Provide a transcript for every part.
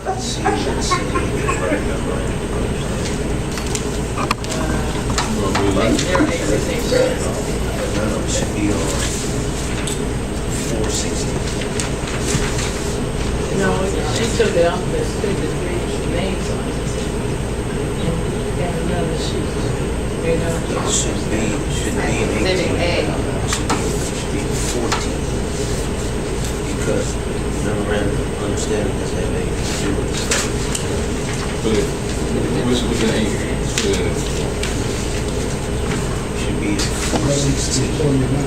Let's see. Right now, should be on 460. No, she took it off the street, the three names on it. And got another sheet. You know, Should be in 18. Should be 14. Because memorandum of understanding doesn't have anything to do with the stuff. Which was an 8? Should be 416 again.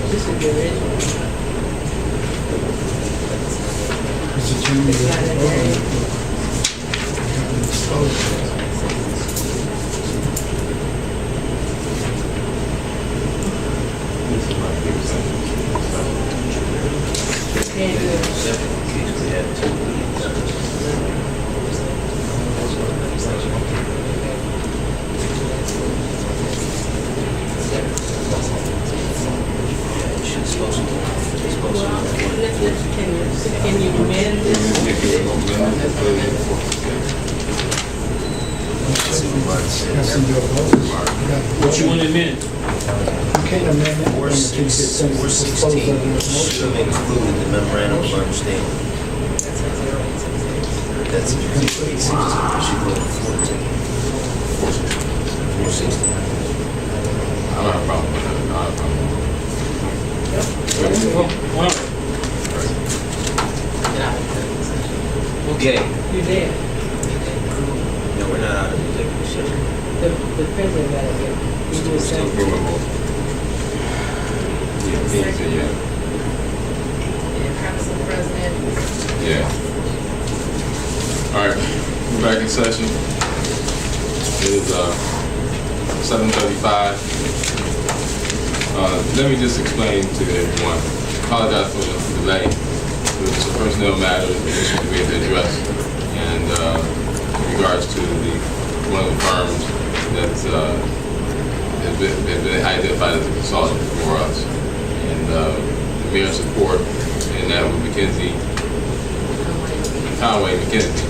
This is the original. It's got a name. Can't do it. Second case, we had 2 weeks. It's supposed to be. Can you amend this? What you want to amend? You can't amend it. 416 should have included the memorandum of understanding. That's 816. It should go to 14. 416. I don't have a problem with that. I don't have a problem. Okay. You there? No, we're not out of executive session. The president got it here. You do a Still second. moving on. Yeah, Council President. yeah. All right, we're back in session. It is 7:35. Let me just explain to everyone. Apologize for the delay. It was a personnel matter, an issue that we had to address, and in regards to one of the firms that's has been identified as a consultant for us, and the mayor's support in that with Conway McKenzie,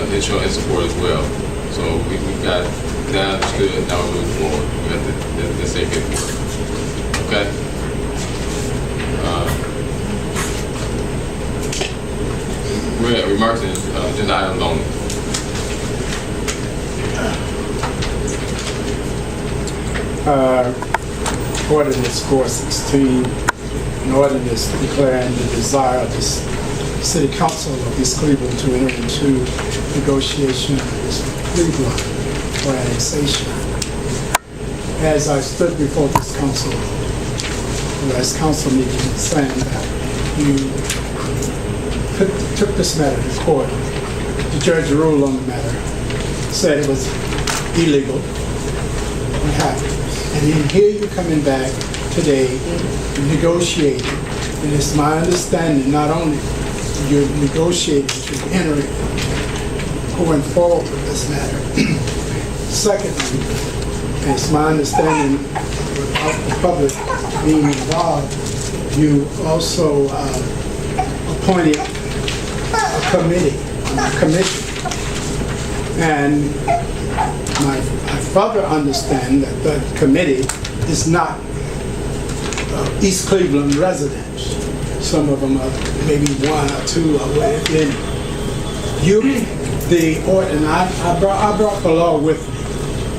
his showing his support as well. So we've got that understood. Now we're moving forward. We got the safe paperwork. Okay. We're at remarks and agenda items only. Ordinance 416, an ordinance declaring the desire of the City Council of East Cleveland to enter into negotiation with Cleveland for annexation. As I stood before this council, last council meeting, saying that you took this matter to court. The judge ruled on the matter, said it was illegal. What happened? And then here you're coming back today, negotiating, and it's my understanding, not only you're negotiating, you're entering, going forward with this matter. Secondly, it's my understanding, without the public being involved, you also appointed a commission. And I further understand that the committee is not East Cleveland residents. Some of them are maybe 1 or 2 or whatever. And I brought the law with me.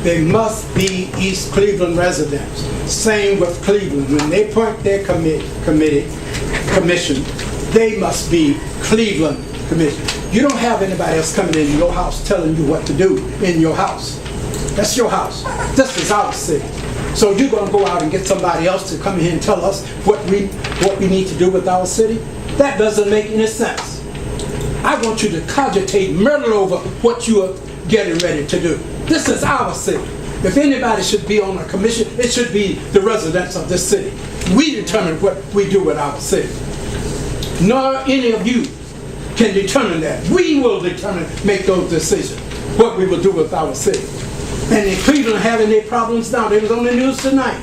They must be East Cleveland residents. Same with Cleveland. When they appoint their commission, they must be Cleveland commission. You don't have anybody else coming in your house telling you what to do in your house. That's your house. This is our city. So you're going to go out and get somebody else to come here and tell us what we need to do with our city? That doesn't make any sense. I want you to cogitate, muddle over what you are getting ready to do. This is our city. If anybody should be on a commission, it should be the residents of this city. We determine what we do with our city. Nor any of you can determine that. We will determine, make those decisions. what we will do with our city. And in Cleveland having their problems now, they was on the news tonight.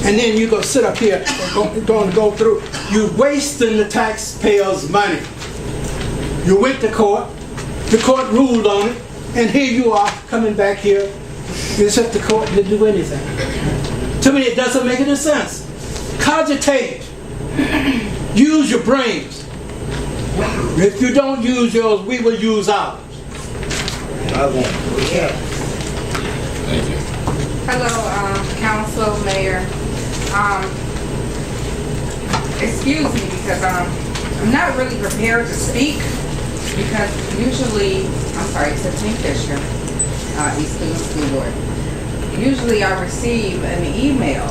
And then you go sit up here and go through, you wasting the taxpayers' money. You went to court, the court ruled on it, and here you are coming back here, as if the court didn't do anything. To me, it doesn't make any sense. Cogitate. Use your brains. If you don't use yours, we will use ours. Thank you. Hello, council, mayor. Excuse me because I'm not really prepared to speak because usually, I'm sorry, Tiffany Fisher, East Cleveland School Board. Usually I receive an email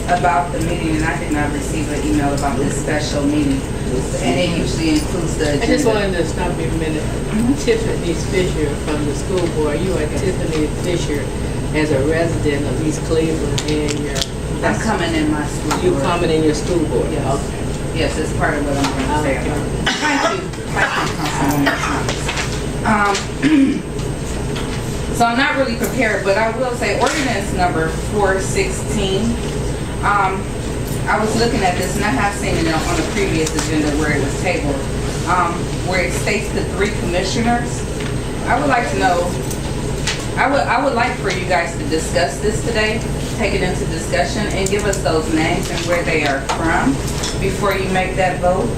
about the meeting, and I did not receive an email about this special meeting. And it usually includes the agenda. I just wanted to stop you a minute. Tiffany Fisher from the school board. You are Tiffany Fisher as a resident of East Cleveland, and I'm coming in my school board. you coming in your school board. Yes. Okay. Yes, it's part of what I'm going to say about it. Thank you, Councilwoman. So I'm not really prepared, but I will say ordinance number 416. I was looking at this, and I have seen it on the previous agenda where it was tabled, where it states the 3 commissioners. I would like to know, I would like for you guys to discuss this today, take it into discussion, and give us those names and where they are from before you make that vote.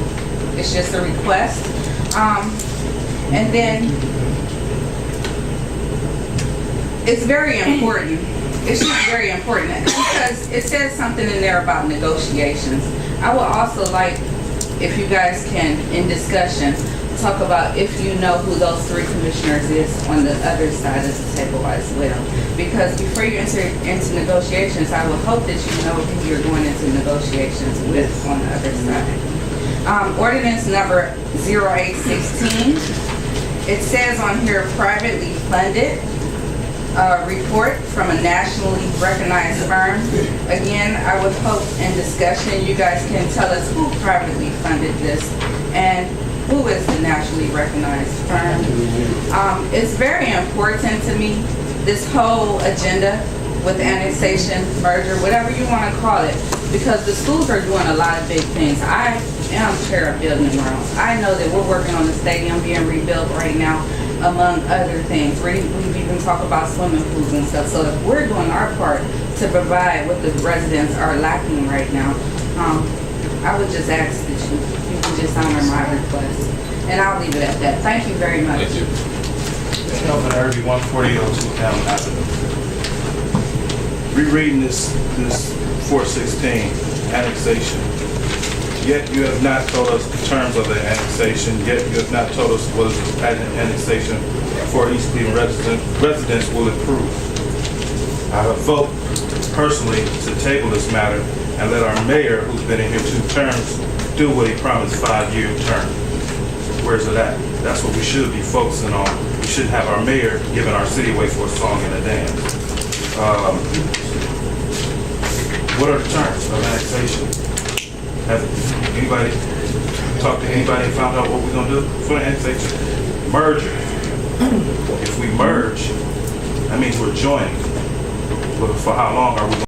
It's just a request. And then, it's very important. It's just very important because it says something in there about negotiations. I would also like, if you guys can, in discussion, talk about if you know who those 3 commissioners is on the other side of the table as well. Because before you enter into negotiations, I would hope that you know who you're going into negotiations with on the other side. Ordinance number 0816. It says on here, privately funded. Report from a nationally recognized firm. Again, I would hope in discussion you guys can tell us who privately funded this and who is the nationally recognized firm. It's very important to me, this whole agenda with annexation, merger, whatever you want to call it, because the schools are doing a lot of big things. I am chair of building and grounds. I know that we're working on the stadium being rebuilt right now, among other things. We've even talked about swimming pools and stuff. So if we're doing our part to provide what the residents are lacking right now, I would just ask that you can just honor my request. And I'll leave it at that. Thank you very much. Thank you. Kelvin Irby, 14002 Hammond Avenue. Rereading this 416 annexation. Yet you have not told us the terms of the annexation. Yet you have not told us what this annexation for East Cleveland residents will improve. I have voted personally to table this matter and let our mayor, who's been in here 2 terms, do what he promised 5-year term. Where's it at? That's what we should be focusing on. We shouldn't have our mayor giving our city away for a song and a dance. What are the terms of annexation? Have anybody talked to anybody and found out what we're gonna do for the annexation? Merger. If we merge, that means we're joining. But for how long are we gonna